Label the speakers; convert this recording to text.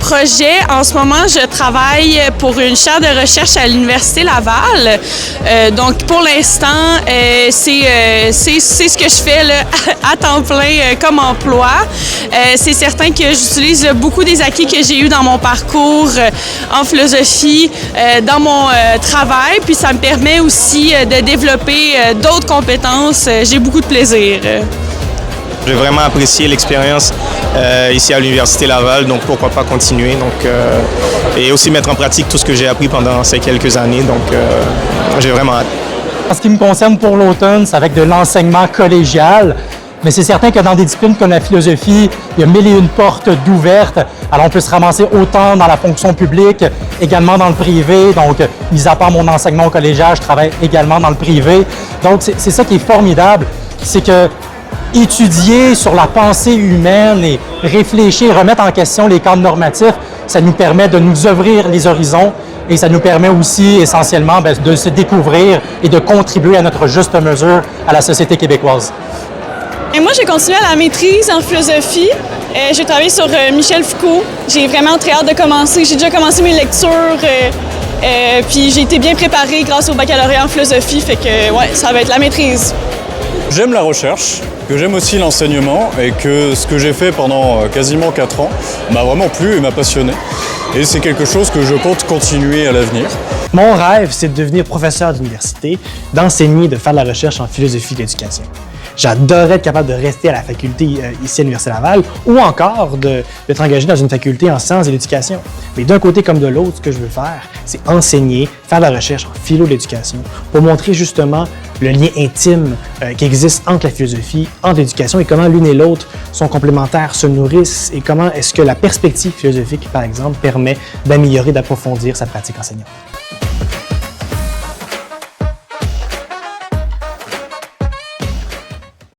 Speaker 1: projet, en ce moment, je travaille pour une chaire de recherche à l'Université Laval. Donc, pour l'instant, c'est ce que je fais là, à temps plein comme emploi. C'est certain que j'utilise beaucoup des acquis que j'ai eus dans mon parcours en philosophie, dans mon travail, puis ça me permet aussi de développer d'autres compétences. J'ai beaucoup de plaisir.
Speaker 2: J'ai vraiment apprécié l'expérience ici à l'Université Laval, donc pourquoi pas continuer. Et aussi mettre en pratique tout ce que j'ai appris pendant ces quelques années. Donc, j'ai vraiment hâte.
Speaker 3: En ce qui me concerne pour l'automne, c'est avec de l'enseignement collégial. Mais c'est certain que dans des disciplines comme la philosophie, il y a mille et une portes d'ouvertes. Alors, on peut se ramasser autant dans la fonction publique, également dans le privé. Donc, mis à part mon enseignement au collégial, je travaille également dans le privé. Donc, c'est ça qui est formidable, c'est que étudier sur la pensée humaine et réfléchir, remettre en question les cadres normatifs, ça nous permet de nous ouvrir les horizons et ça nous permet aussi essentiellement de se découvrir et de contribuer à notre juste mesure à la société québécoise.
Speaker 4: Et moi, j'ai continué à la maîtrise en philosophie. J'ai travaillé sur Michel Foucault. J'ai vraiment très hâte de commencer. J'ai déjà commencé mes lectures, puis j'ai été bien préparée grâce au baccalauréat en philosophie. Fait que, ouais, ça va être la maîtrise.
Speaker 5: J'aime la recherche, que j'aime aussi l'enseignement et que ce que j'ai fait pendant quasiment 4 ans m'a vraiment plu et m'a passionné. Et c'est quelque chose que je compte continuer à l'avenir.
Speaker 6: Mon rêve, c'est de devenir professeur d'université, d'enseigner, de faire de la recherche en philosophie de l'éducation. J'adorerais être capable de rester à la faculté ici à l'Université Laval ou encore d'être engagé dans une faculté en sciences de l'éducation. Mais d'un côté comme de l'autre, ce que je veux faire, c'est enseigner, faire de la recherche en philo de l'éducation pour montrer justement le lien intime qui existe entre la philosophie, entre l'éducation et comment l'une et l'autre sont complémentaires, se nourrissent et comment est-ce que la perspective philosophique, par exemple, permet d'améliorer, d'approfondir sa pratique enseignante.